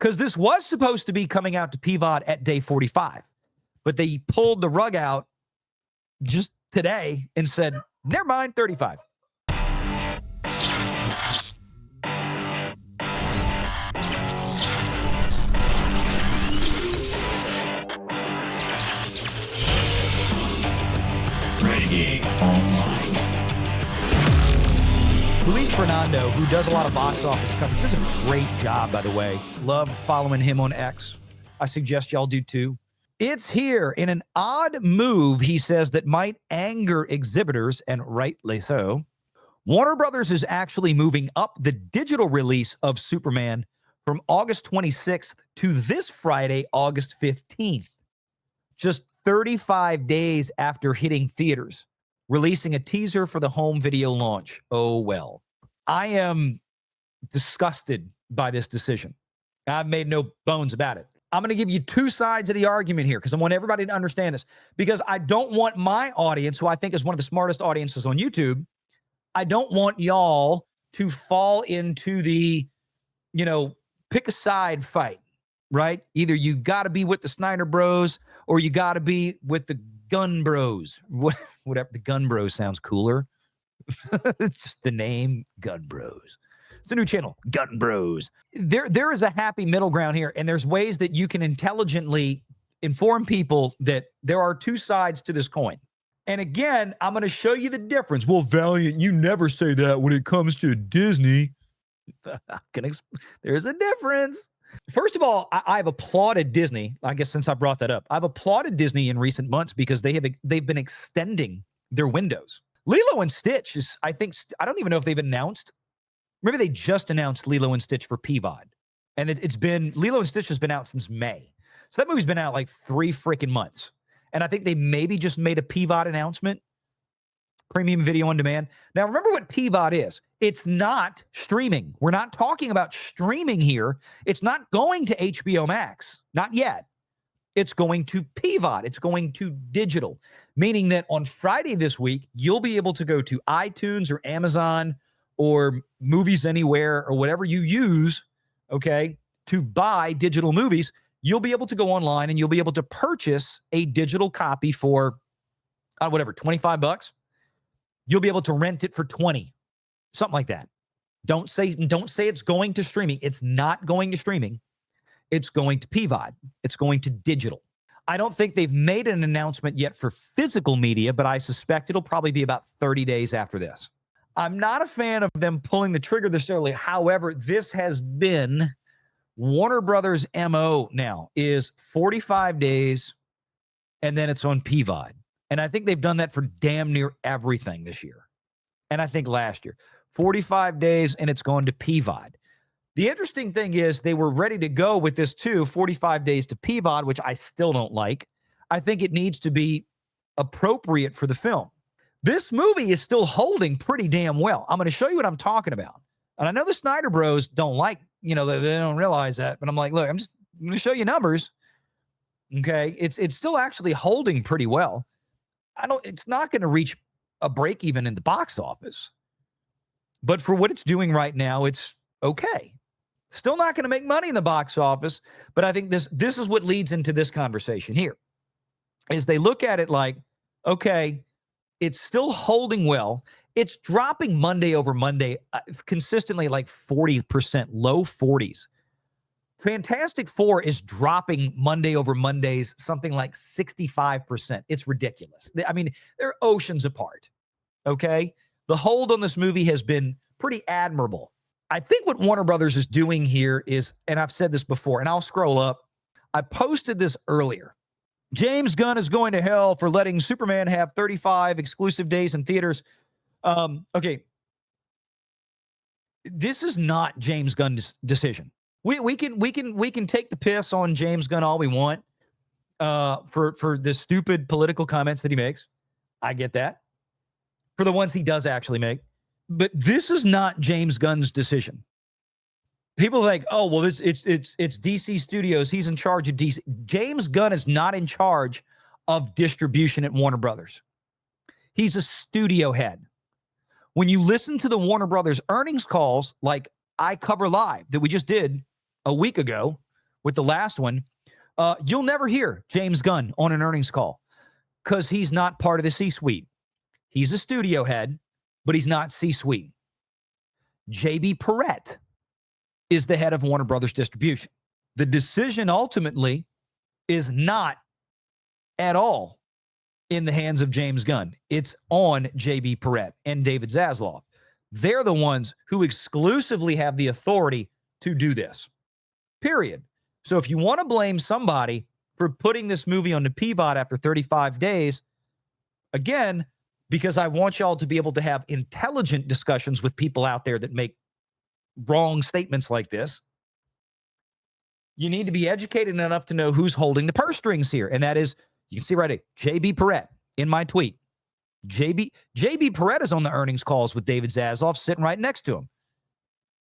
Because this was supposed to be coming out to PVOD at day 45, but they pulled the rug out just today and said, never mind, 35. Renegade Online. Luis Fernando, who does a lot of box office coverage, does a great job, by the way. Love following him on X. I suggest y'all do too. It's here in an odd move, he says, that might anger exhibitors, and rightly so. Warner Brothers is actually moving up the digital release of Superman from August 26th to this Friday, August 15th. Just 35 days after hitting theaters, releasing a teaser for the home video launch. Oh, well. I am disgusted by this decision. I've made no bones about it. I'm going to give you two sides of the argument here because I want everybody to understand this, because I don't want my audience, who I think is one of the smartest audiences on YouTube, I don't want y'all to fall into the, pick a side fight, right? Either you got to be with the Snyder Bros or you got to be with the Gun Bros. Whatever, the Gun Bros sounds cooler. Just the name, Gun Bros. It's a new channel, Gun Bros. There is a happy middle ground here, and there's ways that you can intelligently inform people that there are two sides to this coin. And again, I'm going to show you the difference. Well, Valiant, you never say that when it comes to Disney. There's a difference. First of all, I've applauded Disney. I guess since I brought that up, I've applauded Disney in recent months because they've been extending their windows. Lilo and Stitch is, I don't even know if they've announced. Maybe they just announced Lilo and Stitch for PVOD. And it's been, Lilo and Stitch has been out since May. So that movie's been out like 3 freaking months. And I think they maybe just made a PVOD announcement, premium video on demand. Now, remember what PVOD is. It's not streaming. We're not talking about streaming here. It's not going to HBO Max. Not yet. It's going to PVOD. It's going to digital, meaning that on Friday this week, you'll be able to go to iTunes or Amazon or Movies Anywhere or whatever you use, okay, to buy digital movies. You'll be able to go online and you'll be able to purchase a digital copy for, whatever, $25. You'll be able to rent it for $20, something like that. Don't say it's going to streaming. It's not going to streaming. It's going to PVOD. It's going to digital. I don't think they've made an announcement yet for physical media, but I suspect it'll probably be about 30 days after this. I'm not a fan of them pulling the trigger this early. However, this has been Warner Brothers' MO now, is 45 days, and then it's on PVOD. And I think they've done that for damn near everything this year. And I think last year. 45 days, and it's going to PVOD. The interesting thing is they were ready to go with this too, 45 days to PVOD, which I still don't like. I think it needs to be appropriate for the film. This movie is still holding pretty damn well. I'm going to show you what I'm talking about. And I know the Snyder Bros don't like, they don't realize that, but I'm like, look, I'm going to show you numbers. Okay. It's still actually holding pretty well. It's not going to reach a break even in the box office, but for what it's doing right now, it's okay. Still not going to make money in the box office, but I think this is what leads into this conversation here, is they look at it like, okay, it's still holding well. It's dropping Monday over Monday consistently like 40%, low 40s. Fantastic Four is dropping Monday over Mondays, something like 65%. It's ridiculous. I mean, they're oceans apart, okay? The hold on this movie has been pretty admirable. I think what Warner Brothers is doing here is, and I've said this before, and I'll scroll up. I posted this earlier. James Gunn is going to hell for letting Superman have 35 exclusive days in theaters. Okay. This is not James Gunn's decision. We can take the piss on James Gunn all we want for the stupid political comments that he makes. I get that. For the ones he does actually make. But this is not James Gunn's decision. People think, oh, well, it's DC Studios. He's in charge of DC. James Gunn is not in charge of distribution at Warner Brothers. He's a studio head. When you listen to the Warner Brothers earnings calls, like I Cover Live that we just did a week ago, with the last one, you'll never hear James Gunn on an earnings call because he's not part of the C-suite. He's a studio head, but he's not C-suite. J.B. Perrette is the head of Warner Brothers Distribution. The decision ultimately is not at all in the hands of James Gunn. It's on J.B. Perrette and David Zaslav. They're the ones who exclusively have the authority to do this, period. So if you want to blame somebody for putting this movie on the PVOD after 35 days, again, because I want y'all to be able to have intelligent discussions with people out there that make wrong statements like this, you need to be educated enough to know who's holding the purse strings here. And that is, you can see right here, J.B. Perrette in my tweet. J.B. Perrette is on the earnings calls with David Zaslav sitting right next to him.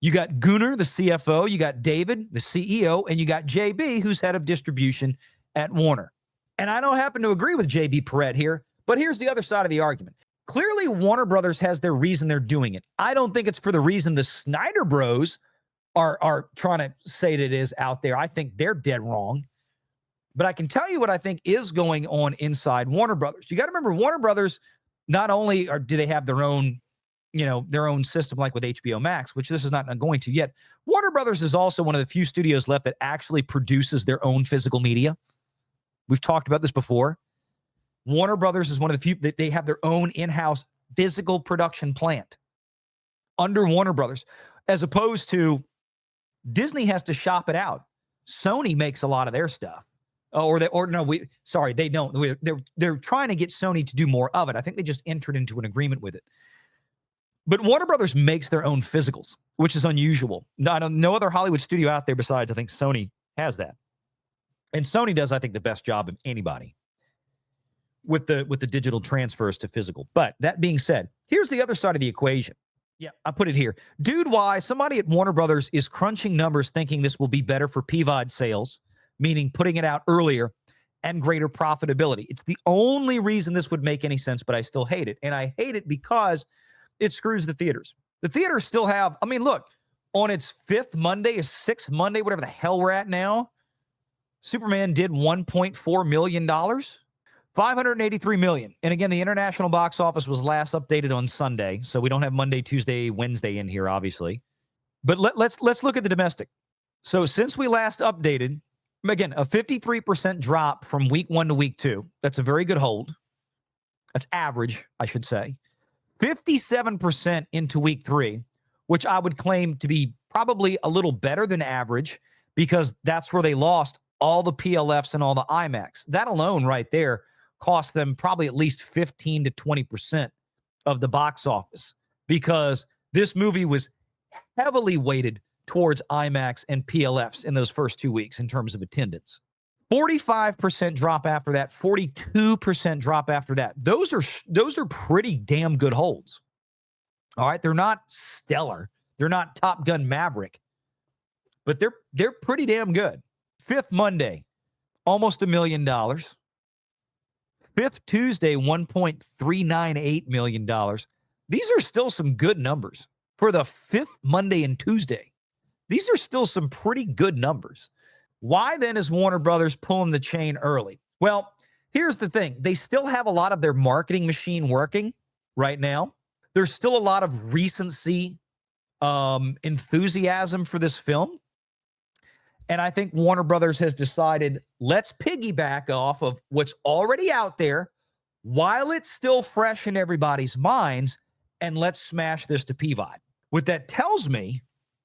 You got Gunnar, the CFO, you got David, the CEO, and you got J.B., who's head of distribution at Warner. And I don't happen to agree with J.B. Perrette here, but here's the other side of the argument. Clearly, Warner Brothers has their reason they're doing it. I don't think it's for the reason the Snyder Bros are trying to say that it is out there. I think they're dead wrong. But I can tell you what I think is going on inside Warner Brothers. You got to remember, Warner Brothers, not only do they have their own, their own system like with HBO Max, which this is not going to yet. Warner Brothers is also one of the few studios left that actually produces their own physical media. We've talked about this before. Warner Brothers is one of the few that they have their own in-house physical production plant under Warner Brothers, as opposed to Disney has to shop it out. Sony makes a lot of their stuff. They don't. They're trying to get Sony to do more of it. I think they just entered into an agreement with it. But Warner Brothers makes their own physicals, which is unusual. No other Hollywood studio out there besides, I think, Sony has that. And Sony does, I think, the best job of anybody with the digital transfers to physical. But that being said, here's the other side of the equation. Yeah, I put it here. Dude, why somebody at Warner Brothers is crunching numbers thinking this will be better for PVOD sales, meaning putting it out earlier, and greater profitability. It's the only reason this would make any sense, but I still hate it. And I hate it because it screws the theaters. The theaters still have, look, on its 5th Monday or 6th Monday, whatever the hell we're at now, Superman did $1.4 million, $583 million. And again, the international box office was last updated on Sunday, so we don't have Monday, Tuesday, Wednesday in here, obviously. But let's look at the domestic. So since we last updated, again, a 53% drop from week 1 to week 2. That's a very good hold. That's average, I should say. 57% into week 3, which I would claim to be probably a little better than average because that's where they lost all the PLFs and all the IMAX. That alone right there cost them probably at least 15 to 20% of the box office because this movie was heavily weighted towards IMAX and PLFs in those first 2 weeks in terms of attendance. 45% drop after that, 42% drop after that. Those are pretty damn good holds. All right, they're not stellar. They're not Top Gun Maverick, but they're pretty damn good. 5th Monday, almost $1 million. 5th Tuesday, $1.398 million. These are still some good numbers for the 5th Monday and Tuesday. These are still some pretty good numbers. Why then is Warner Brothers pulling the chain early? Well, here's the thing. They still have a lot of their marketing machine working right now. There's still a lot of recency, enthusiasm for this film. And I think Warner Brothers has decided, let's piggyback off of what's already out there while it's still fresh in everybody's minds, and let's smash this to PVOD. What that tells me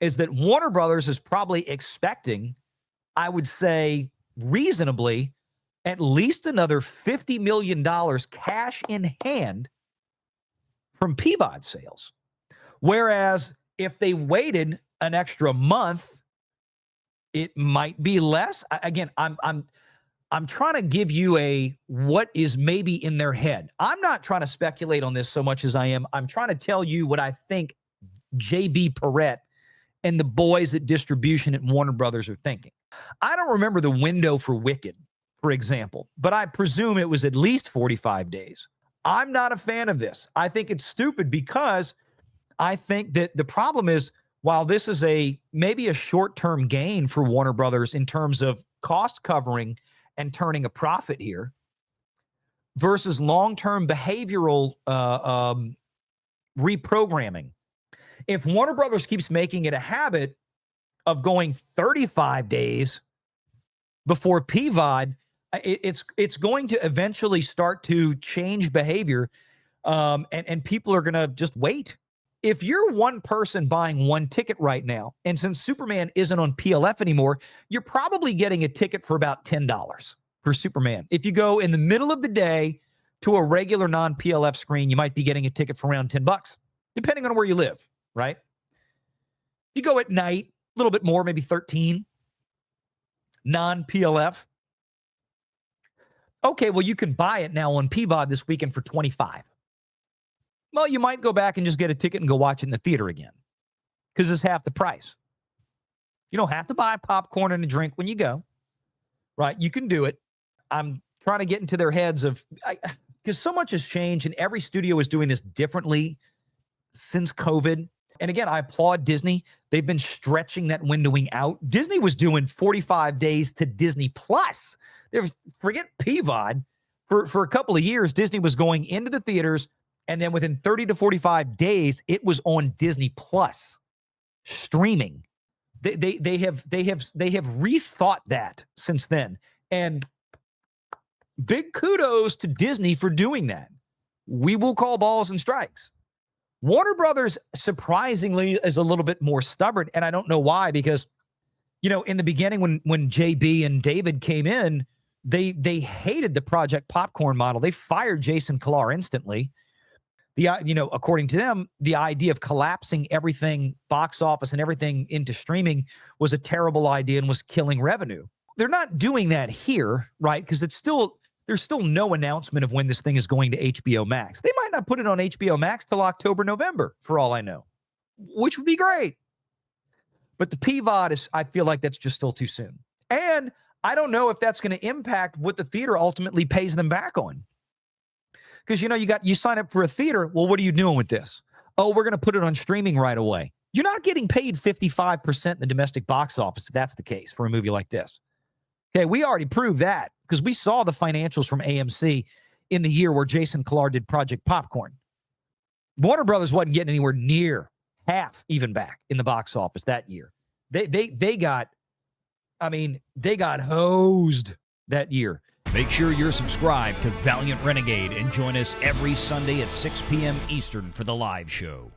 is that Warner Brothers is probably expecting, I would say reasonably, at least another $50 million cash in hand from PVOD sales. Whereas if they waited an extra month, it might be less. Again, I'm trying to give you what is maybe in their head. I'm not trying to speculate on this so much as I'm trying to tell you what I think J.B. Perrette and the boys at distribution at Warner Brothers are thinking. I don't remember the window for Wicked, for example, but I presume it was at least 45 days. I'm not a fan of this. I think it's stupid because I think that the problem is while this is maybe a short-term gain for Warner Brothers in terms of cost covering and turning a profit here, versus long-term behavioral reprogramming. If Warner Brothers keeps making it a habit of going 35 days before PVOD, it's going to eventually start to change behavior, and people are going to just wait. If you're one person buying one ticket right now, and since Superman isn't on PLF anymore, you're probably getting a ticket for about $10 for Superman. If you go in the middle of the day to a regular non-PLF screen, you might be getting a ticket for around $10, depending on where you live, right? You go at night, a little bit more, maybe 13, non-PLF. Okay, well, you can buy it now on PVOD this weekend for $25. Well, you might go back and just get a ticket and go watch it in the theater again, because it's half the price. You don't have to buy popcorn and a drink when you go, right? You can do it. I'm trying to get into their heads because so much has changed, and every studio is doing this differently since COVID. And again, I applaud Disney. They've been stretching that windowing out. Disney was doing 45 days to Disney Plus. Forget PVOD. For a couple of years, Disney was going into the theaters, and then within 30 to 45 days, it was on Disney Plus streaming. They have rethought that since then. And big kudos to Disney for doing that. We will call balls and strikes. Warner Brothers, surprisingly, is a little bit more stubborn, and I don't know why, because, in the beginning when JB and David came in, they hated the Project Popcorn model. They fired Jason Kilar instantly. According to them, the idea of collapsing everything, box office and everything, into streaming was a terrible idea and was killing revenue. They're not doing that here, right? Because there's still no announcement of when this thing is going to HBO Max. They might not put it on HBO Max till October, November, for all I know, which would be great. But the PVOD I feel like that's just still too soon. And I don't know if that's going to impact what the theater ultimately pays them back on. Because, you sign up for a theater. Well, what are you doing with this? Oh, we're going to put it on streaming right away. You're not getting paid 55% in the domestic box office, if that's the case for a movie like this. Okay, we already proved that because we saw the financials from AMC in the year where Jason Kilar did Project Popcorn. Warner Brothers wasn't getting anywhere near half even back in the box office that year. They got hosed that year. Make sure you're subscribed to Valiant Renegade and join us every Sunday at 6 p.m. Eastern for the live show.